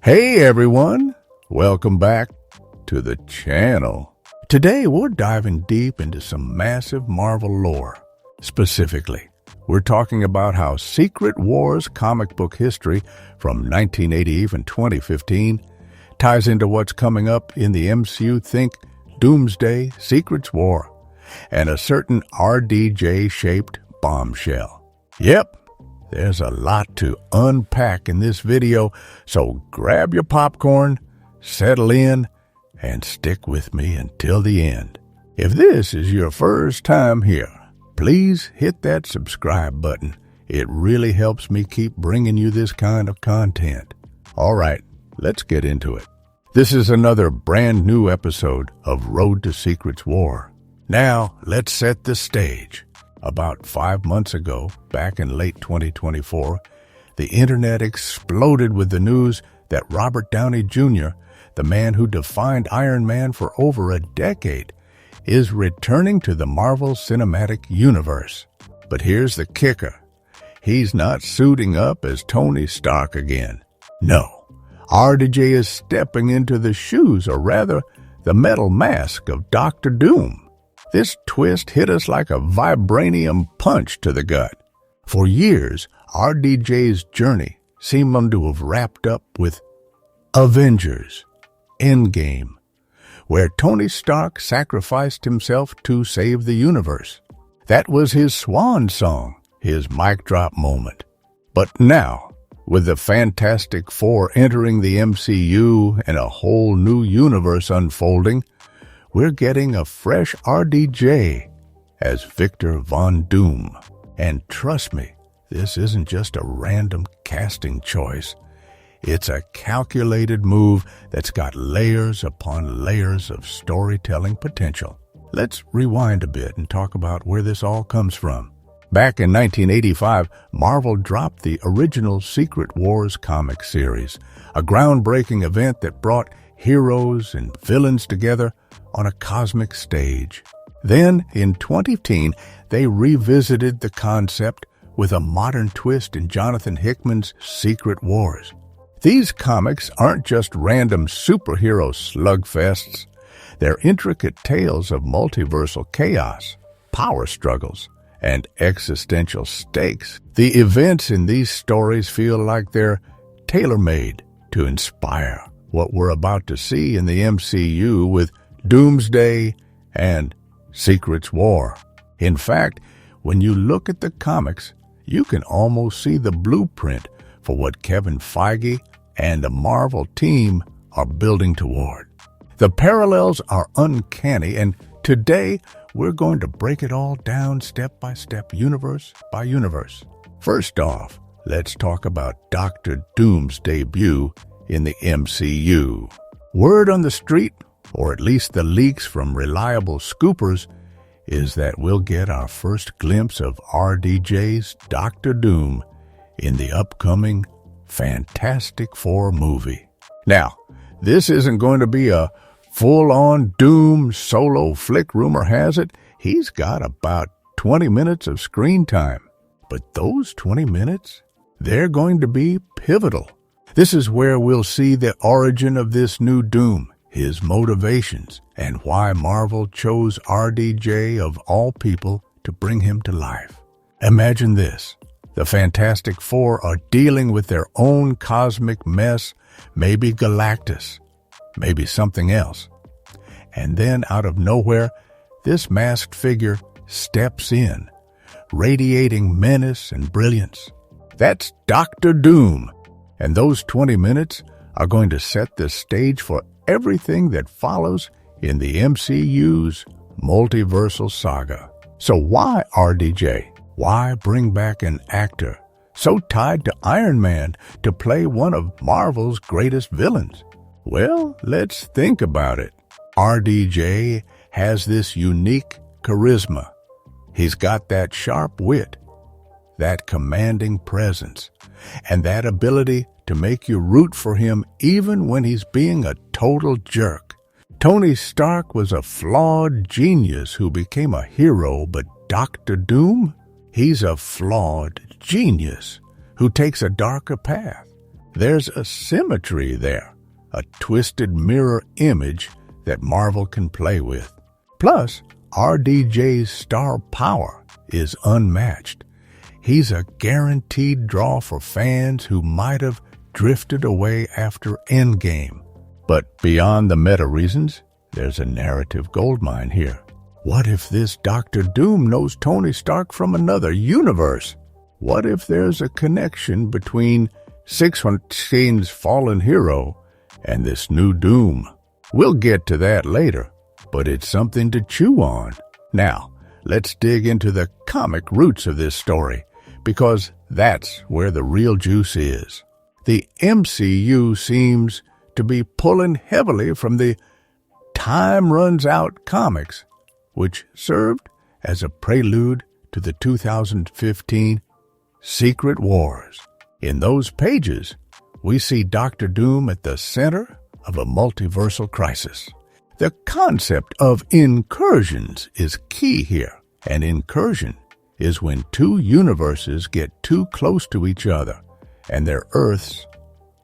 Hey everyone, welcome back to the channel. Today we're diving deep into some massive Marvel lore. Specifically, we're talking about how Secret Wars comic book history from 1980 even 2015 ties into what's coming up in the MCU. Think Doomsday, Secret Wars, and a certain RDJ-shaped bombshell. Yep. There's a lot to unpack in this video, so grab your popcorn, settle in, and stick with me until the end. If this is your first time here, please hit that subscribe button. It really helps me keep bringing you this kind of content. All right, let's get into it. This is another brand new episode of Road to Secret Wars. Now, let's set the stage. About 5 months ago, back in late 2024, the internet exploded with the news that Robert Downey Jr., the man who defined Iron Man for over a decade, is returning to the Marvel Cinematic Universe. But here's the kicker. He's not suiting up as Tony Stark again. No, RDJ is stepping into the shoes, or rather, the metal mask of Dr. Doom. This twist hit us like a vibranium punch to the gut. For years, RDJ's journey seemed to have wrapped up with Avengers Endgame, where Tony Stark sacrificed himself to save the universe. That was his swan song, his mic drop moment. But now, with the Fantastic Four entering the MCU and a whole new universe unfolding, we're getting a fresh RDJ as Victor Von Doom. And trust me, this isn't just a random casting choice. It's a calculated move that's got layers upon layers of storytelling potential. Let's rewind a bit and talk about where this all comes from. Back in 1985, Marvel dropped the original Secret Wars comic series, a groundbreaking event that brought heroes and villains together on a cosmic stage. Then, in 2010, they revisited the concept with a modern twist in Jonathan Hickman's Secret Wars. These comics aren't just random superhero slugfests. They're intricate tales of multiversal chaos, power struggles, and existential stakes. The events in these stories feel like they're tailor-made to inspire what we're about to see in the MCU with Doomsday and Secret Wars. In fact, when you look at the comics, you can almost see the blueprint for what Kevin Feige and the Marvel team are building toward. The parallels are uncanny, and today we're going to break it all down step by step, universe by universe. First off, let's talk about Dr. Doom's debut in the MCU. Word on the street, or at least the leaks from reliable scoopers, is that we'll get our first glimpse of RDJ's Dr. Doom in the upcoming Fantastic Four movie. Now, this isn't going to be a full-on Doom solo flick. Rumor has it he's got about 20 minutes of screen time. But those 20 minutes, they're going to be pivotal. This is where we'll see the origin of this new Doom, his motivations, and why Marvel chose RDJ of all people to bring him to life. Imagine this. The Fantastic Four are dealing with their own cosmic mess, maybe Galactus, maybe something else. And then out of nowhere, this masked figure steps in, radiating menace and brilliance. That's Dr. Doom. And those 20 minutes are going to set the stage for everything that follows in the MCU's multiversal saga. So why RDJ? Why bring back an actor so tied to Iron Man to play one of Marvel's greatest villains? Well, let's think about it. RDJ has this unique charisma. He's got that sharp wit, that commanding presence, and that ability to make you root for him even when he's being a total jerk. Tony Stark was a flawed genius who became a hero, but Dr. Doom? He's a flawed genius who takes a darker path. There's a symmetry there, a twisted mirror image that Marvel can play with. Plus, RDJ's star power is unmatched. He's a guaranteed draw for fans who might have drifted away after Endgame. But beyond the meta reasons, there's a narrative goldmine here. What if this Dr. Doom knows Tony Stark from another universe? What if there's a connection between 616's fallen hero and this new Doom? We'll get to that later, but it's something to chew on. Now, let's dig into the comic roots of this story, because that's where the real juice is. The MCU seems to be pulling heavily from the Time Runs Out comics, which served as a prelude to the 2015 Secret Wars. In those pages, we see Dr. Doom at the center of a multiversal crisis. The concept of incursions is key here. An incursion is when two universes get too close to each other and their Earths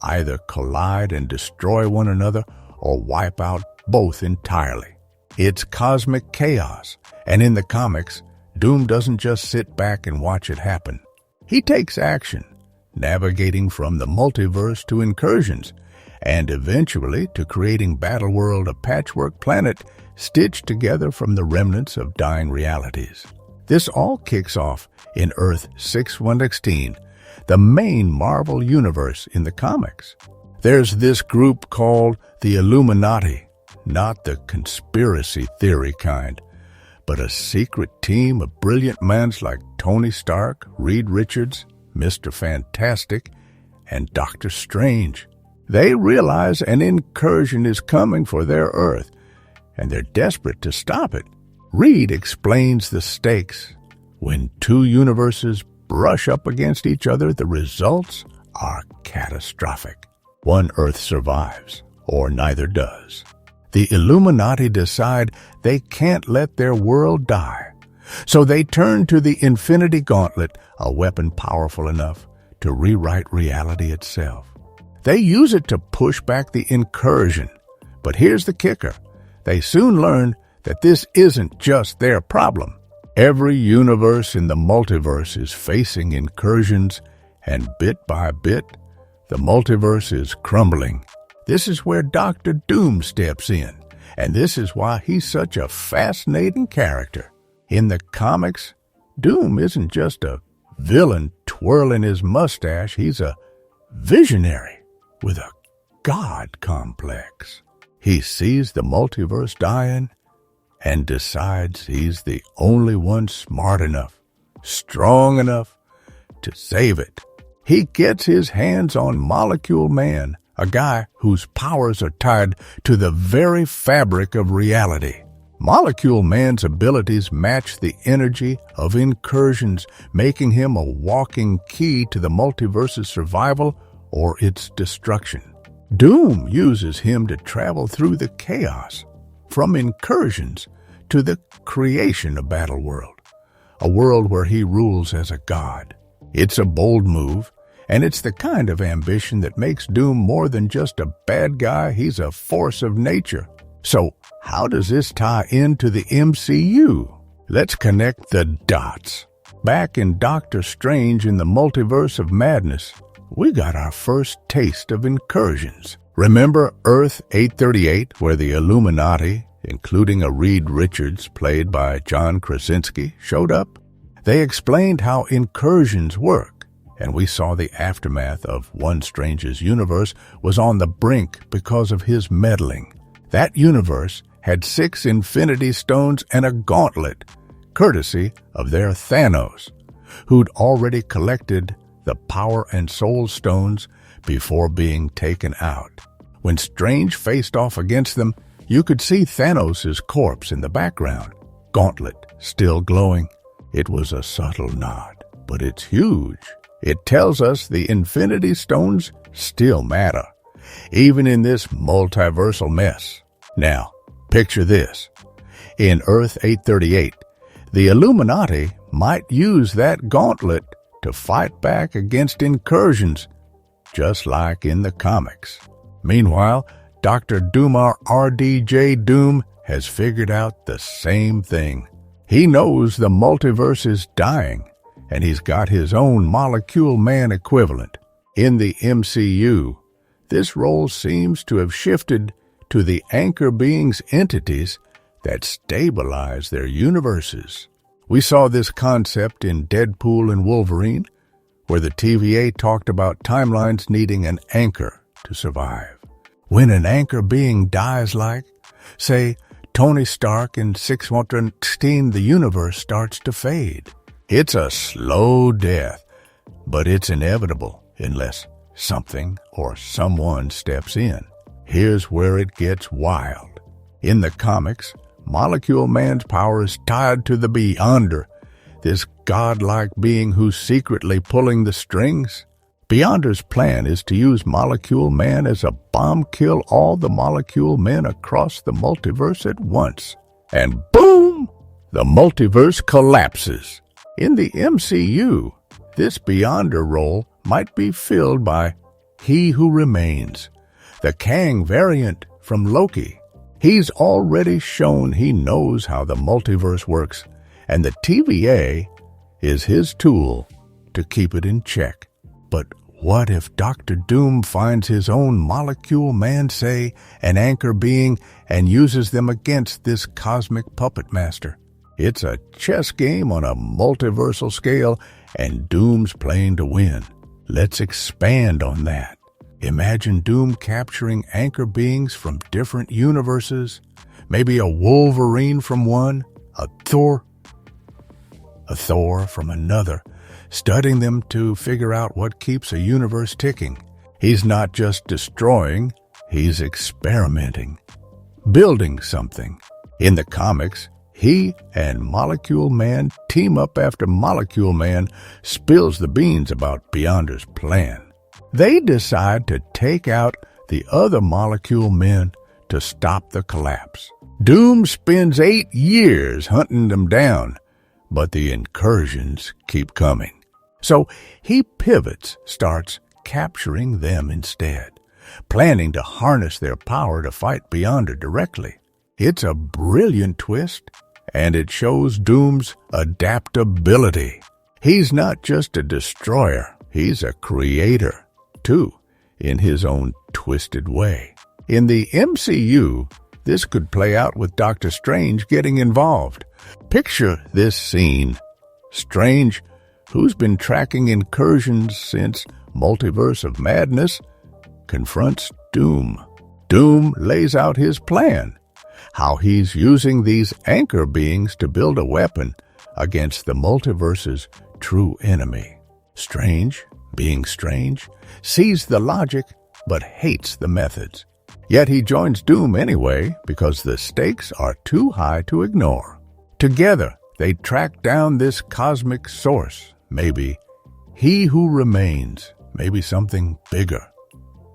either collide and destroy one another or wipe out both entirely. It's cosmic chaos, and in the comics, Doom doesn't just sit back and watch it happen. He takes action, navigating from the multiverse to incursions, and eventually to creating Battleworld, a patchwork planet stitched together from the remnants of dying realities. This all kicks off in Earth 616, the main Marvel universe in the comics. There's this group called the Illuminati, not the conspiracy theory kind, but a secret team of brilliant minds like Tony Stark, Reed Richards, Mr. Fantastic, and Doctor Strange. They realize an incursion is coming for their Earth, and they're desperate to stop it. Reed explains the stakes. When two universes brush up against each other, the results are catastrophic. One Earth survives, or neither does. The Illuminati decide they can't let their world die, so they turn to the Infinity Gauntlet, a weapon powerful enough to rewrite reality itself. They use it to push back the incursion, but here's the kicker. They soon learn that this isn't just their problem. Every universe in the multiverse is facing incursions, and bit by bit, the multiverse is crumbling. This is where Dr. Doom steps in, and this is why he's such a fascinating character. In the comics, Doom isn't just a villain twirling his mustache, he's a visionary with a god complex. He sees the multiverse dying and decides he's the only one smart enough, strong enough to save it. He gets his hands on Molecule Man, a guy whose powers are tied to the very fabric of reality. Molecule Man's abilities match the energy of incursions, making him a walking key to the multiverse's survival or its destruction. Doom uses him to travel through the chaos, from incursions to the creation of Battleworld, a world where he rules as a god. It's a bold move, and it's the kind of ambition that makes Doom more than just a bad guy. He's a force of nature. So, how does this tie into the MCU? Let's connect the dots. Back in Doctor Strange in the Multiverse of Madness, we got our first taste of incursions. Remember Earth 838, where the Illuminati, including a Reed Richards played by John Krasinski, showed up? They explained how incursions work, and we saw the aftermath of One Strange's universe was on the brink because of his meddling. That universe had 6 Infinity Stones and a gauntlet, courtesy of their Thanos, who'd already collected the Power and Soul Stones before being taken out. When Strange faced off against them, you could see Thanos' corpse in the background, gauntlet still glowing. It was a subtle nod, but it's huge. It tells us the Infinity Stones still matter, even in this multiversal mess. Now, picture this. In Earth 838, the Illuminati might use that gauntlet to fight back against incursions, just like in the comics. Meanwhile, Dr. Doomar RDJ Doom has figured out the same thing. He knows the multiverse is dying, and he's got his own Molecule Man equivalent. In the MCU, this role seems to have shifted to the anchor beings entities that stabilize their universes. We saw this concept in Deadpool and Wolverine, where the TVA talked about timelines needing an anchor to survive. When an anchor being dies, like, say, Tony Stark in 616, the universe starts to fade. It's a slow death, but it's inevitable unless something or someone steps in. Here's where it gets wild. In the comics, Molecule Man's power is tied to the Beyonder, this godlike being who's secretly pulling the strings. Beyonder's plan is to use Molecule Man as a bomb, kill all the Molecule Men across the multiverse at once. And boom! The multiverse collapses. In the MCU, this Beyonder role might be filled by He Who Remains, the Kang variant from Loki. He's already shown he knows how the multiverse works, and the TVA is his tool to keep it in check. But what if Dr. Doom finds his own Molecule Man, say, an anchor being, and uses them against this cosmic puppet master? It's a chess game on a multiversal scale, and Doom's playing to win. Let's expand on that. Imagine Doom capturing anchor beings from different universes, maybe a Wolverine from one, a Thor from another, studying them to figure out what keeps a universe ticking. He's not just destroying, he's experimenting, building something. In the comics, he and Molecule Man team up after Molecule Man spills the beans about Beyonder's plan. They decide to take out the other Molecule Men to stop the collapse. Doom spends 8 years hunting them down, but the incursions keep coming. So he pivots, starts capturing them instead, planning to harness their power to fight Beyonder directly. It's a brilliant twist, and it shows Doom's adaptability. He's not just a destroyer, he's a creator, too, in his own twisted way. In the MCU, this could play out with Doctor Strange getting involved. Picture this scene. Strange, who's been tracking incursions since Multiverse of Madness, confronts Doom. Doom lays out his plan, how he's using these anchor beings to build a weapon against the multiverse's true enemy. Strange, being strange, sees the logic but hates the methods. Yet he joins Doom anyway because the stakes are too high to ignore. Together, they track down this cosmic source, maybe He Who Remains, maybe something bigger.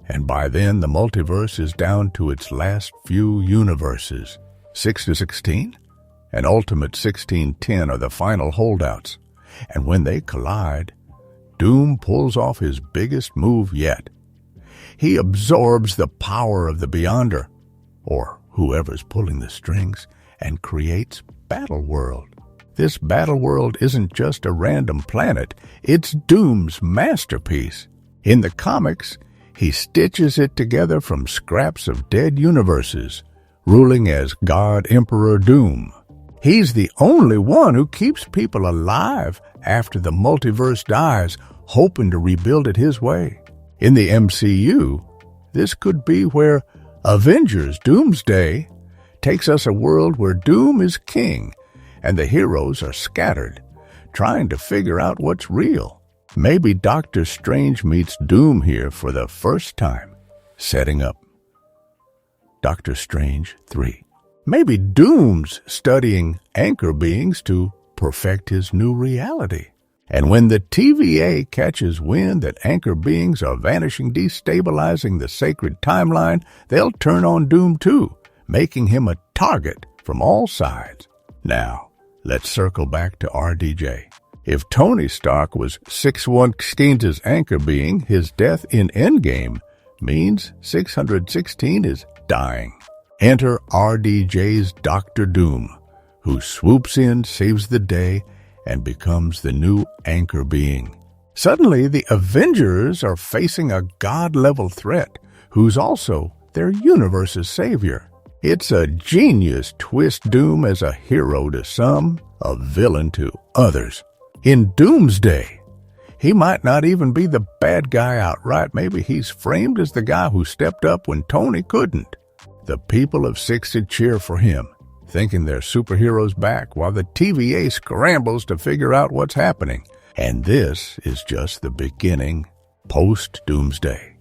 And by then, the multiverse is down to its last few universes. 6-16 and Ultimate 1610 are the final holdouts. And when they collide, Doom pulls off his biggest move yet. He absorbs the power of the Beyonder, or whoever's pulling the strings, and creates Battleworld. This Battleworld isn't just a random planet, it's Doom's masterpiece. In the comics, he stitches it together from scraps of dead universes, ruling as God Emperor Doom. He's the only one who keeps people alive after the multiverse dies, hoping to rebuild it his way. In the MCU, this could be where Avengers Doomsday takes us a world where Doom is king and the heroes are scattered, trying to figure out what's real. Maybe Doctor Strange meets Doom here for the first time, setting up Doctor Strange 3. Maybe Doom's studying anchor beings to perfect his new reality. And when the TVA catches wind that anchor beings are vanishing, destabilizing the sacred timeline, they'll turn on Doom too, making him a target from all sides. Now, let's circle back to RDJ. If Tony Stark was 616's anchor being, his death in Endgame means 616 is dying. Enter RDJ's Dr. Doom, who swoops in, saves the day, and becomes the new anchor being. Suddenly, the Avengers are facing a god-level threat, who's also their universe's savior. It's a genius twist. Doom as a hero to some, a villain to others. In Doomsday, he might not even be the bad guy outright. Maybe he's framed as the guy who stepped up when Tony couldn't. The people of 60 cheer for him, thinking they're superheroes back, while the TVA scrambles to figure out what's happening. And this is just the beginning. Post-Doomsday,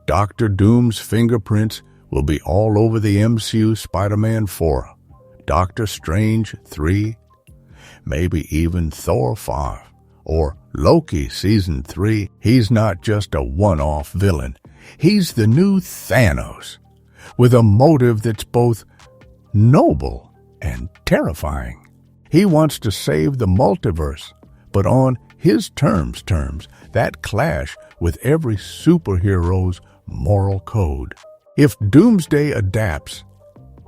Dr. Doom's fingerprints will be all over the MCU Spider-Man 4, Doctor Strange 3, maybe even Thor 5, or Loki Season 3. He's not just a one-off villain. He's the new Thanos, with a motive that's both noble and terrifying. He wants to save the multiverse, but on his terms that clash with every superhero's moral code. If Doomsday adapts,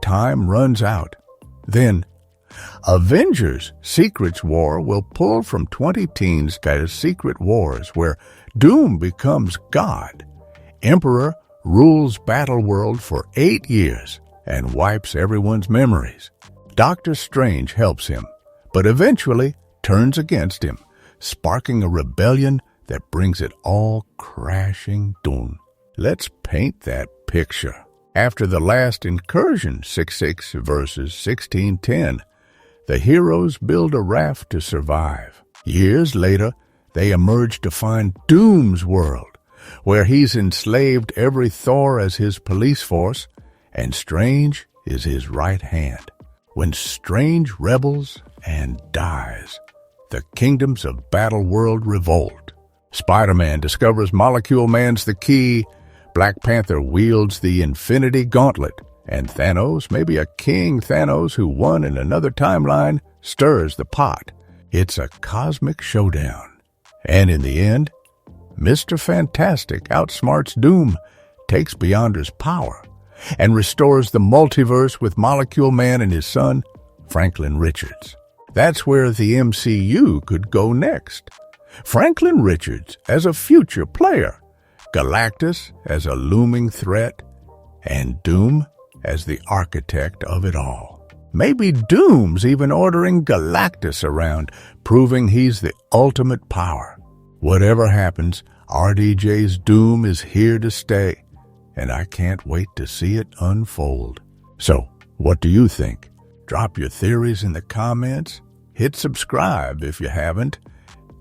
time runs out. Then Avengers Secret War will pull from 20 teens to Secret Wars, where Doom becomes God. Emperor rules Battleworld for 8 years and wipes everyone's memories. Doctor Strange helps him, but eventually turns against him, sparking a rebellion that brings it all crashing down. Let's paint that picture. After the last incursion, 6-6 versus 1610, the heroes build a raft to survive. Years later, they emerge to find Doom's world, where he's enslaved every Thor as his police force, and Strange is his right hand. When Strange rebels and dies, the kingdoms of Battleworld revolt. Spider-Man discovers Molecule Man's the key, Black Panther wields the Infinity Gauntlet, and Thanos, maybe a King Thanos who won in another timeline, stirs the pot. It's a cosmic showdown. And in the end, Mr. Fantastic outsmarts Doom, takes Beyonder's power, and restores the multiverse with Molecule Man and his son, Franklin Richards. That's where the MCU could go next. Franklin Richards as a future player, Galactus as a looming threat, and Doom as the architect of it all. Maybe Doom's even ordering Galactus around, proving he's the ultimate power. Whatever happens, RDJ's Doom is here to stay, and I can't wait to see it unfold. So, what do you think? Drop your theories in the comments, hit subscribe if you haven't,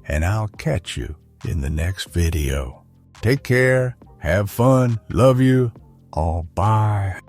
and I'll catch you in the next video. Take care, have fun, love you, all bye.